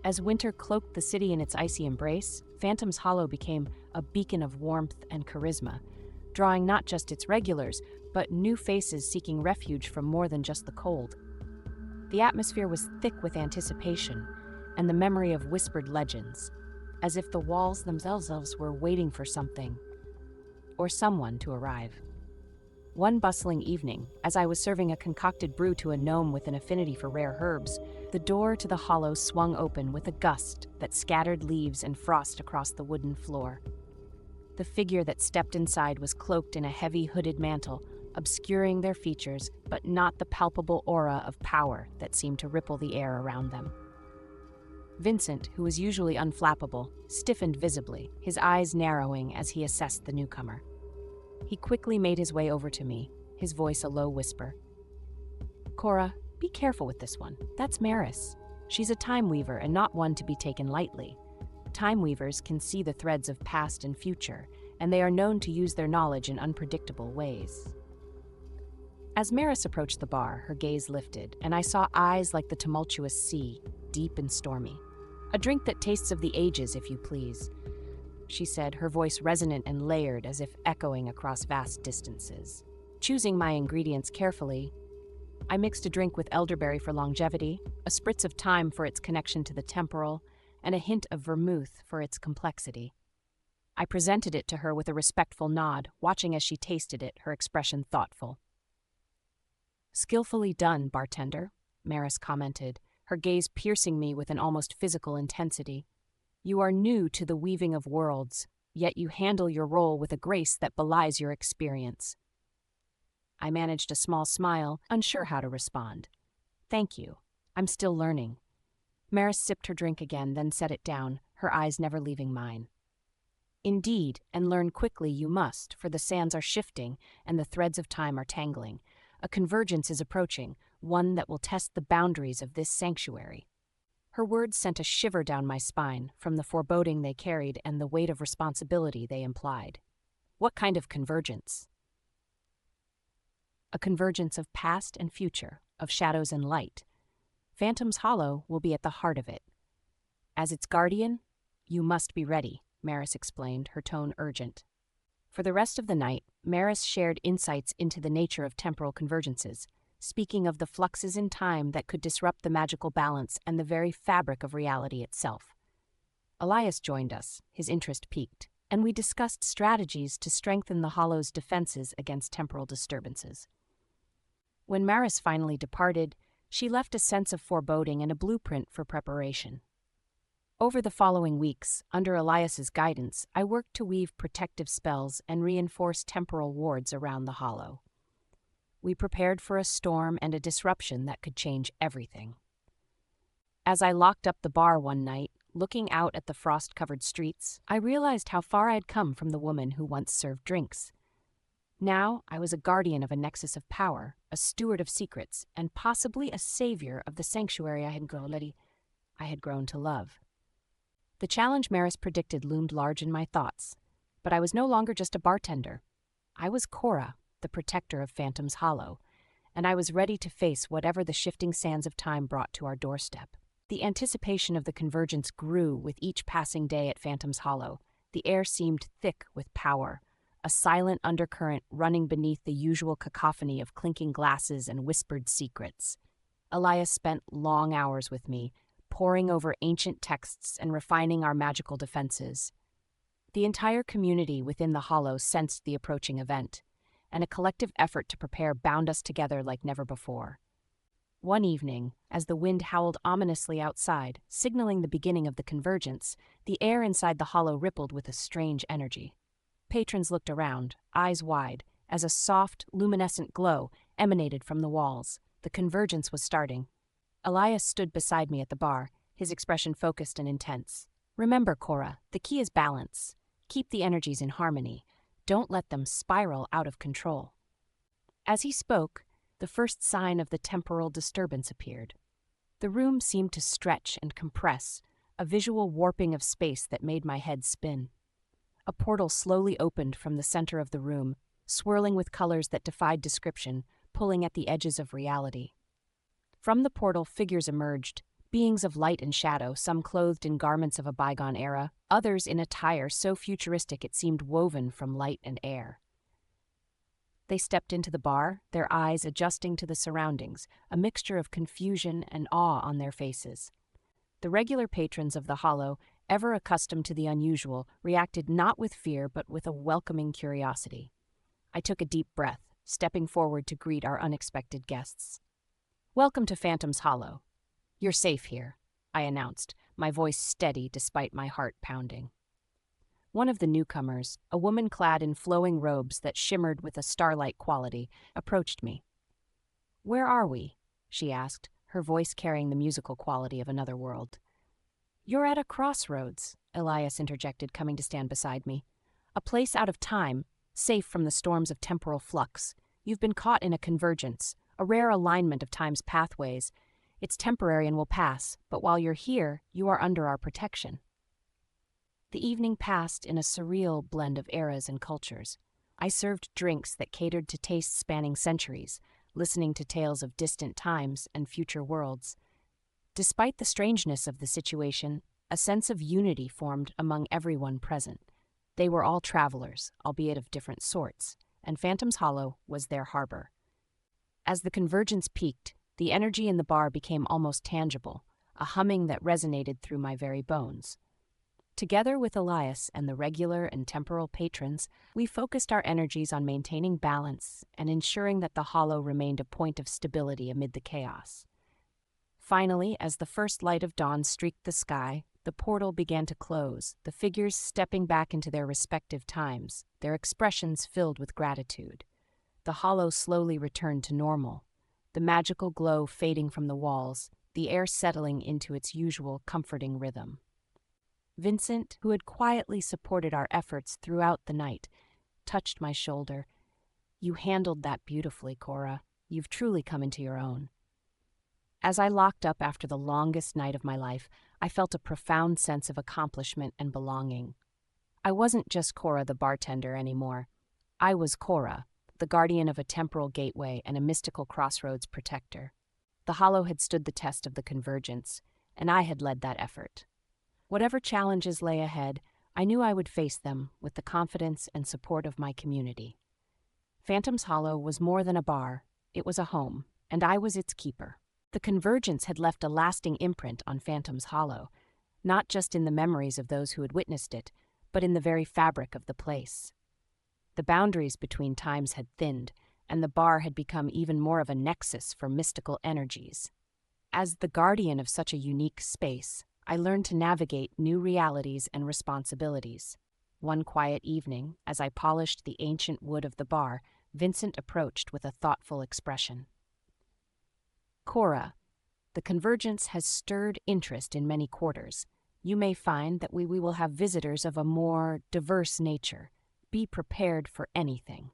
As winter cloaked the city in its icy embrace, Phantom's Hollow became a beacon of warmth and charisma, drawing not just its regulars, but new faces seeking refuge from more than just the cold. The atmosphere was thick with anticipation and the memory of whispered legends, as if the walls themselves were waiting for something or someone to arrive. One bustling evening, as I was serving a concocted brew to a gnome with an affinity for rare herbs, the door to the hollow swung open with a gust that scattered leaves and frost across the wooden floor. The figure that stepped inside was cloaked in a heavy hooded mantle, obscuring their features, but not the palpable aura of power that seemed to ripple the air around them. Vincent, who was usually unflappable, stiffened visibly, his eyes narrowing as he assessed the newcomer. He quickly made his way over to me, his voice a low whisper. "Cora, be careful with this one. That's Maris. She's a time weaver and not one to be taken lightly. Time weavers can see the threads of past and future, and they are known to use their knowledge in unpredictable ways." As Maris approached the bar, her gaze lifted, and I saw eyes like the tumultuous sea, deep and stormy. "A drink that tastes of the ages, if you please," she said, her voice resonant and layered as if echoing across vast distances. Choosing my ingredients carefully, I mixed a drink with elderberry for longevity, a spritz of thyme for its connection to the temporal, and a hint of vermouth for its complexity. I presented it to her with a respectful nod, watching as she tasted it, her expression thoughtful. "Skillfully done, bartender," Maris commented, her gaze piercing me with an almost physical intensity. "You are new to the weaving of worlds, yet you handle your role with a grace that belies your experience." I managed a small smile, unsure how to respond. "Thank you. I'm still learning." Maris sipped her drink again, then set it down, her eyes never leaving mine. "Indeed, and learn quickly you must, for the sands are shifting and the threads of time are tangling. A convergence is approaching, one that will test the boundaries of this sanctuary." Her words sent a shiver down my spine, from the foreboding they carried and the weight of responsibility they implied. "What kind of convergence?" "A convergence of past and future, of shadows and light. Phantom's Hollow will be at the heart of it. As its guardian, you must be ready," Maris explained, her tone urgent. For the rest of the night, Maris shared insights into the nature of temporal convergences, speaking of the fluxes in time that could disrupt the magical balance and the very fabric of reality itself. Elias joined us, his interest piqued, and we discussed strategies to strengthen the Hollow's defenses against temporal disturbances. When Maris finally departed, she left a sense of foreboding and a blueprint for preparation. Over the following weeks, under Elias's guidance, I worked to weave protective spells and reinforce temporal wards around the Hollow. We prepared for a storm and a disruption that could change everything. As I locked up the bar one night, looking out at the frost-covered streets, I realized how far I had come from the woman who once served drinks. Now I was a guardian of a nexus of power, a steward of secrets, and possibly a savior of the sanctuary I had grown to love. The challenge Maris predicted loomed large in my thoughts, but I was no longer just a bartender. I was Cora, the protector of Phantom's Hollow, and I was ready to face whatever the shifting sands of time brought to our doorstep. The anticipation of the convergence grew with each passing day at Phantom's Hollow. The air seemed thick with power, a silent undercurrent running beneath the usual cacophony of clinking glasses and whispered secrets. Elias spent long hours with me, poring over ancient texts and refining our magical defenses. The entire community within the Hollow sensed the approaching event, and a collective effort to prepare bound us together like never before. One evening, as the wind howled ominously outside, signaling the beginning of the convergence, the air inside the Hollow rippled with a strange energy. Patrons looked around, eyes wide, as a soft, luminescent glow emanated from the walls. The convergence was starting. Elias stood beside me at the bar, his expression focused and intense. "Remember, Cora, the key is balance. Keep the energies in harmony. Don't let them spiral out of control." As he spoke, the first sign of the temporal disturbance appeared. The room seemed to stretch and compress, a visual warping of space that made my head spin. A portal slowly opened from the center of the room, swirling with colors that defied description, pulling at the edges of reality. From the portal, figures emerged, Beings of light and shadow, some clothed in garments of a bygone era, others in attire so futuristic it seemed woven from light and air. They stepped into the bar, their eyes adjusting to the surroundings, a mixture of confusion and awe on their faces. The regular patrons of the Hollow, ever accustomed to the unusual, reacted not with fear but with a welcoming curiosity. I took a deep breath, stepping forward to greet our unexpected guests. "Welcome to Phantom's Hollow. You're safe here," I announced, my voice steady despite my heart pounding. One of the newcomers, a woman clad in flowing robes that shimmered with a starlight quality, approached me. "Where are we?" she asked, her voice carrying the musical quality of another world. "You're at a crossroads," Elias interjected, coming to stand beside me. "A place out of time, safe from the storms of temporal flux. You've been caught in a convergence, a rare alignment of time's pathways. It's temporary and will pass, but while you're here, you are under our protection." The evening passed in a surreal blend of eras and cultures. I served drinks that catered to tastes spanning centuries, listening to tales of distant times and future worlds. Despite the strangeness of the situation, a sense of unity formed among everyone present. They were all travelers, albeit of different sorts, and Phantom's Hollow was their harbor. As the convergence peaked, the energy in the bar became almost tangible, a humming that resonated through my very bones. Together with Elias and the regular and temporal patrons, we focused our energies on maintaining balance and ensuring that the Hollow remained a point of stability amid the chaos. Finally, as the first light of dawn streaked the sky, the portal began to close, the figures stepping back into their respective times, their expressions filled with gratitude. The Hollow slowly returned to normal, the magical glow fading from the walls, the air settling into its usual comforting rhythm. Vincent, who had quietly supported our efforts throughout the night, touched my shoulder. "You handled that beautifully, Cora. You've truly come into your own." As I locked up after the longest night of my life, I felt a profound sense of accomplishment and belonging. I wasn't just Cora the bartender anymore. I was Cora, the guardian of a temporal gateway and a mystical crossroads protector. The Hollow had stood the test of the convergence, and I had led that effort. Whatever challenges lay ahead, I knew I would face them with the confidence and support of my community. Phantom's Hollow was more than a bar, it was a home, and I was its keeper. The convergence had left a lasting imprint on Phantom's Hollow, not just in the memories of those who had witnessed it, but in the very fabric of the place. The boundaries between times had thinned, and the bar had become even more of a nexus for mystical energies. As the guardian of such a unique space, I learned to navigate new realities and responsibilities. One quiet evening, as I polished the ancient wood of the bar, Vincent approached with a thoughtful expression. "Cora, the convergence has stirred interest in many quarters. You may find that we will have visitors of a more diverse nature. Be prepared for anything."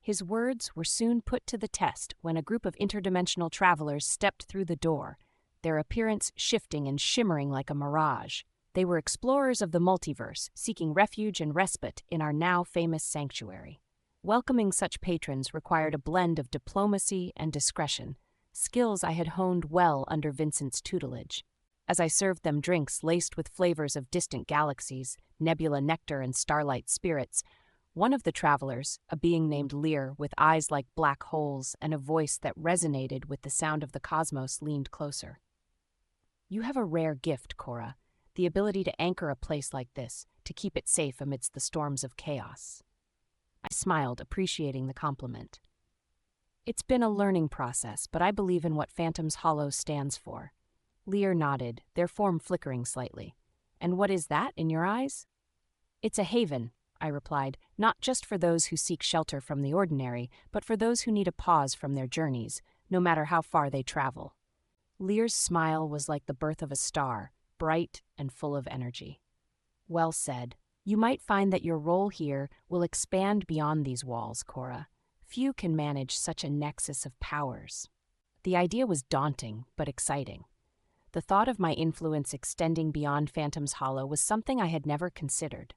His words were soon put to the test when a group of interdimensional travelers stepped through the door, their appearance shifting and shimmering like a mirage. They were explorers of the multiverse, seeking refuge and respite in our now famous sanctuary. Welcoming such patrons required a blend of diplomacy and discretion, skills I had honed well under Vincent's tutelage. As I served them drinks laced with flavors of distant galaxies, nebula nectar and starlight spirits, one of the travelers, a being named Lear with eyes like black holes and a voice that resonated with the sound of the cosmos, leaned closer. "You have a rare gift, Cora, the ability to anchor a place like this, to keep it safe amidst the storms of chaos." I smiled, appreciating the compliment. "It's been a learning process, but I believe in what Phantom's Hollow stands for." Lear nodded, their form flickering slightly. "And what is that in your eyes?" "It's a haven," I replied, "not just for those who seek shelter from the ordinary, but for those who need a pause from their journeys, no matter how far they travel." Lear's smile was like the birth of a star, bright and full of energy. "Well said. You might find that your role here will expand beyond these walls, Cora. Few can manage such a nexus of powers." The idea was daunting, but exciting. The thought of my influence extending beyond Phantom's Hollow was something I had never considered.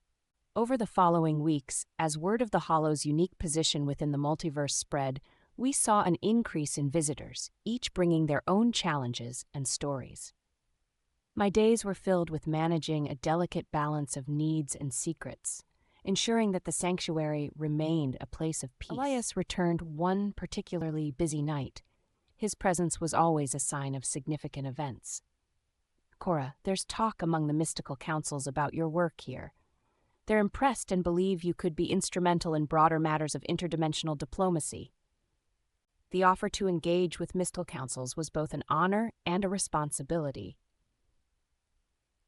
Over the following weeks, as word of the Hollow's unique position within the multiverse spread, we saw an increase in visitors, each bringing their own challenges and stories. My days were filled with managing a delicate balance of needs and secrets, ensuring that the sanctuary remained a place of peace. Elias returned one particularly busy night. His presence was always a sign of significant events. Cora, there's talk among the mystical councils about your work here. They're impressed and believe you could be instrumental in broader matters of interdimensional diplomacy. The offer to engage with mystical councils was both an honor and a responsibility.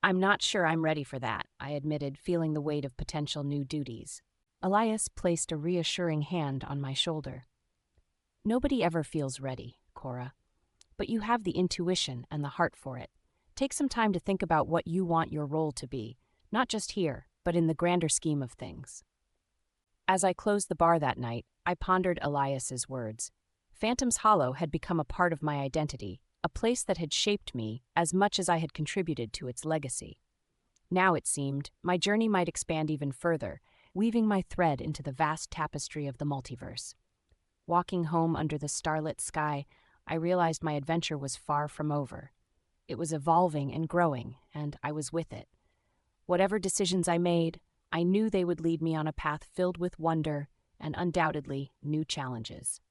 I'm not sure I'm ready for that, I admitted, feeling the weight of potential new duties. Elias placed a reassuring hand on my shoulder. Nobody ever feels ready, Cora, but you have the intuition and the heart for it. Take some time to think about what you want your role to be, not just here, but in the grander scheme of things. As I closed the bar that night, I pondered Elias's words. Phantom's Hollow had become a part of my identity, a place that had shaped me as much as I had contributed to its legacy. Now, it seemed, my journey might expand even further, weaving my thread into the vast tapestry of the multiverse. Walking home under the starlit sky, I realized my adventure was far from over. It was evolving and growing, and I was with it. Whatever decisions I made, I knew they would lead me on a path filled with wonder and undoubtedly new challenges.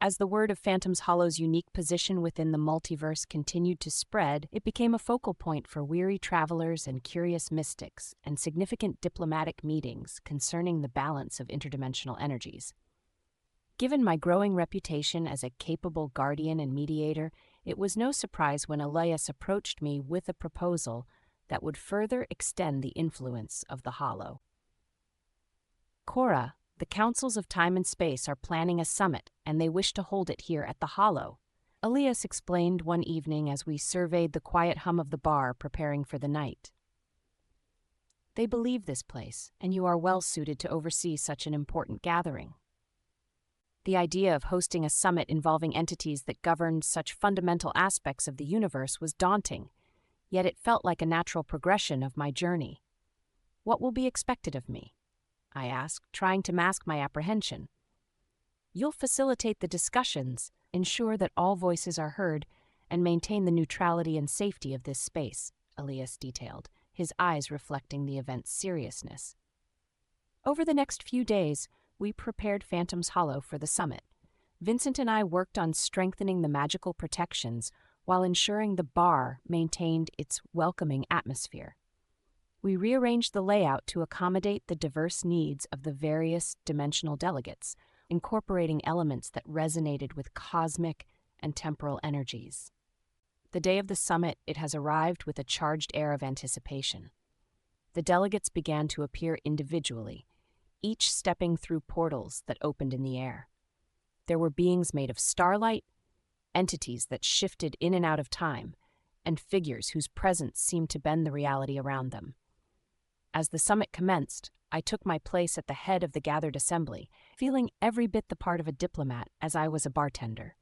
As the word of Phantom's Hollow's unique position within the multiverse continued to spread, it became a focal point for weary travelers and curious mystics, and significant diplomatic meetings concerning the balance of interdimensional energies. Given my growing reputation as a capable guardian and mediator, it was no surprise when Elias approached me with a proposal that would further extend the influence of the Hollow. Cora, the Councils of Time and Space are planning a summit, and they wish to hold it here at the Hollow, Elias explained one evening as we surveyed the quiet hum of the bar preparing for the night. They believe this place, and you are well suited to oversee such an important gathering. The idea of hosting a summit involving entities that governed such fundamental aspects of the universe was daunting, yet it felt like a natural progression of my journey. What will be expected of me? I asked, trying to mask my apprehension. You'll facilitate the discussions, ensure that all voices are heard, and maintain the neutrality and safety of this space, Elias detailed, his eyes reflecting the event's seriousness. Over the next few days, we prepared Phantom's Hollow for the summit. Vincent and I worked on strengthening the magical protections while ensuring the bar maintained its welcoming atmosphere. We rearranged the layout to accommodate the diverse needs of the various dimensional delegates, incorporating elements that resonated with cosmic and temporal energies. The day of the summit, it has arrived with a charged air of anticipation. The delegates began to appear individually, each stepping through portals that opened in the air. There were beings made of starlight, entities that shifted in and out of time, and figures whose presence seemed to bend the reality around them. As the summit commenced, I took my place at the head of the gathered assembly, feeling every bit the part of a diplomat as I was a bartender.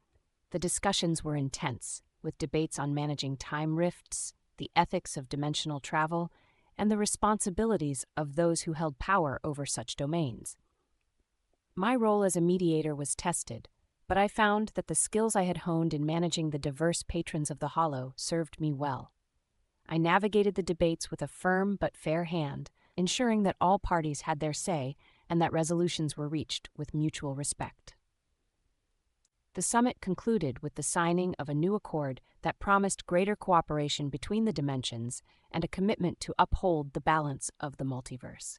The discussions were intense, with debates on managing time rifts, the ethics of dimensional travel, and the responsibilities of those who held power over such domains. My role as a mediator was tested, but I found that the skills I had honed in managing the diverse patrons of the Hollow served me well. I navigated the debates with a firm but fair hand, ensuring that all parties had their say and that resolutions were reached with mutual respect. The summit concluded with the signing of a new accord that promised greater cooperation between the dimensions and a commitment to uphold the balance of the multiverse.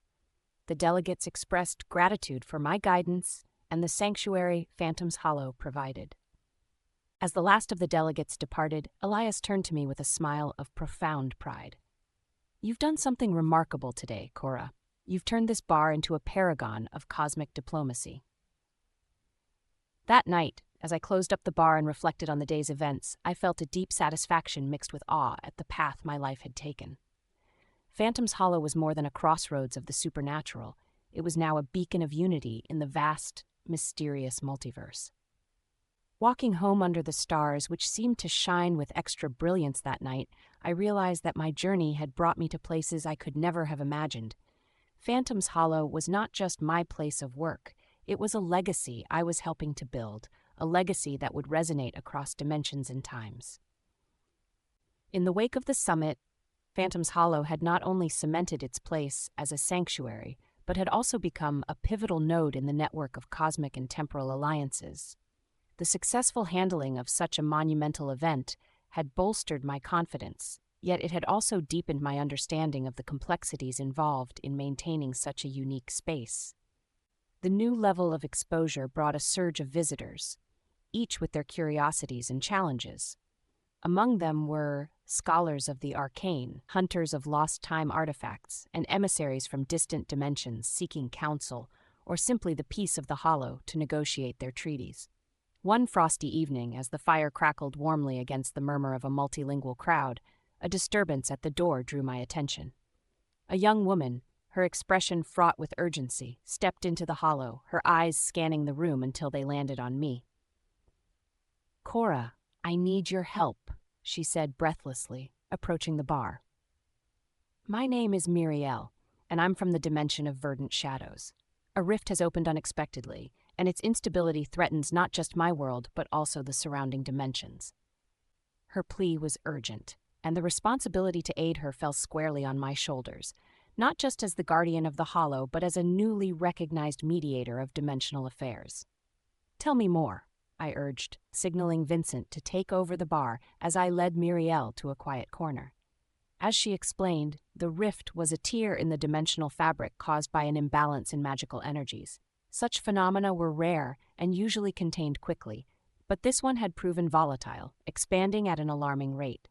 The delegates expressed gratitude for my guidance and the sanctuary Phantom's Hollow provided. As the last of the delegates departed, Elias turned to me with a smile of profound pride. You've done something remarkable today, Cora. You've turned this bar into a paragon of cosmic diplomacy. That night, as I closed up the bar and reflected on the day's events, I felt a deep satisfaction mixed with awe at the path my life had taken. Phantom's Hollow was more than a crossroads of the supernatural. It was now a beacon of unity in the vast, mysterious multiverse. Walking home under the stars, which seemed to shine with extra brilliance that night, I realized that my journey had brought me to places I could never have imagined. Phantom's Hollow was not just my place of work. It was a legacy I was helping to build, a legacy that would resonate across dimensions and times. In the wake of the summit, Phantom's Hollow had not only cemented its place as a sanctuary, but had also become a pivotal node in the network of cosmic and temporal alliances. The successful handling of such a monumental event had bolstered my confidence, yet it had also deepened my understanding of the complexities involved in maintaining such a unique space. The new level of exposure brought a surge of visitors, each with their curiosities and challenges. Among them were scholars of the arcane, hunters of lost-time artifacts, and emissaries from distant dimensions seeking counsel or simply the peace of the Hollow to negotiate their treaties. One frosty evening, as the fire crackled warmly against the murmur of a multilingual crowd, a disturbance at the door drew my attention. A young woman, her expression fraught with urgency, stepped into the Hollow, her eyes scanning the room until they landed on me. "Cora, I need your help," she said breathlessly, approaching the bar. "My name is Miriel, and I'm from the dimension of verdant shadows. A rift has opened unexpectedly, and its instability threatens not just my world, but also the surrounding dimensions." Her plea was urgent, and the responsibility to aid her fell squarely on my shoulders, not just as the guardian of the Hollow, but as a newly recognized mediator of dimensional affairs. "Tell me more," I urged, signaling Vincent to take over the bar as I led Miriel to a quiet corner. As she explained, the rift was a tear in the dimensional fabric caused by an imbalance in magical energies. Such phenomena were rare and usually contained quickly, but this one had proven volatile, expanding at an alarming rate.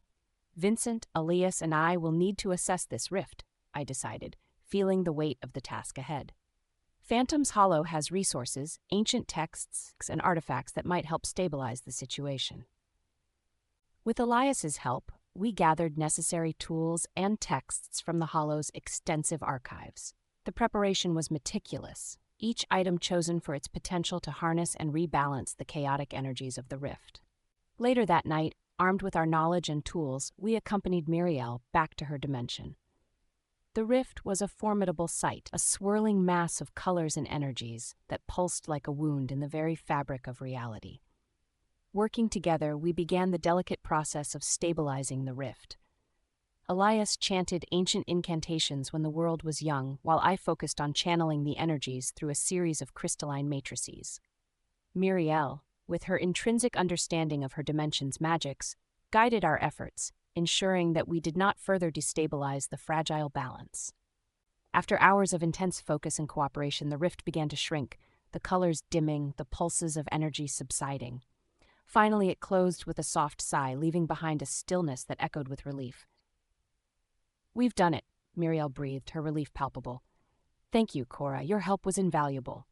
"Vincent, Elias, and I will need to assess this rift," I decided, feeling the weight of the task ahead. Phantom's Hollow has resources, ancient texts, and artifacts that might help stabilize the situation. With Elias's help, we gathered necessary tools and texts from the Hollow's extensive archives. The preparation was meticulous, each item chosen for its potential to harness and rebalance the chaotic energies of the rift. Later that night, armed with our knowledge and tools, we accompanied Miriel back to her dimension. The rift was a formidable sight, a swirling mass of colors and energies that pulsed like a wound in the very fabric of reality. Working together, we began the delicate process of stabilizing the rift. Elias chanted ancient incantations when the world was young, while I focused on channeling the energies through a series of crystalline matrices. Miriel, with her intrinsic understanding of her dimension's magics, guided our efforts, ensuring that we did not further destabilize the fragile balance. After hours of intense focus and cooperation, the rift began to shrink, the colors dimming, the pulses of energy subsiding. Finally, it closed with a soft sigh, leaving behind a stillness that echoed with relief. "We've done it," Miriel breathed, her relief palpable. "Thank you, Cora. Your help was invaluable."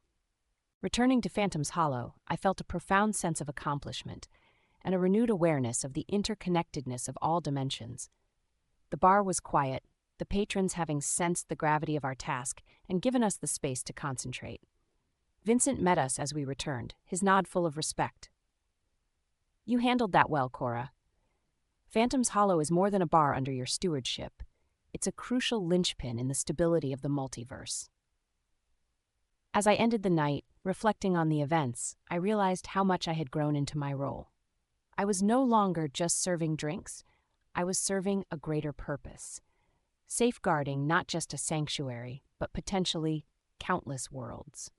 Returning to Phantom's Hollow, I felt a profound sense of accomplishment and a renewed awareness of the interconnectedness of all dimensions. The bar was quiet, the patrons having sensed the gravity of our task and given us the space to concentrate. Vincent met us as we returned, his nod full of respect. "You handled that well, Cora. Phantom's Hollow is more than a bar under your stewardship. It's a crucial linchpin in the stability of the multiverse." As I ended the night, reflecting on the events, I realized how much I had grown into my role. I was no longer just serving drinks, I was serving a greater purpose, safeguarding not just a sanctuary, but potentially countless worlds.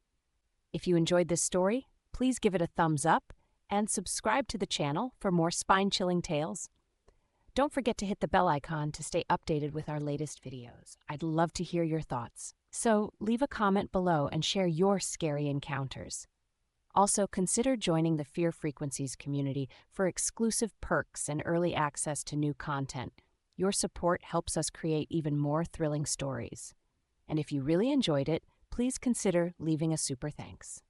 If you enjoyed this story, please give it a thumbs up and subscribe to the channel for more spine-chilling tales. Don't forget to hit the bell icon to stay updated with our latest videos. I'd love to hear your thoughts. So leave a comment below and share your scary encounters. Also, consider joining the Fear Frequencies community for exclusive perks and early access to new content. Your support helps us create even more thrilling stories. And if you really enjoyed it, please consider leaving a super thanks.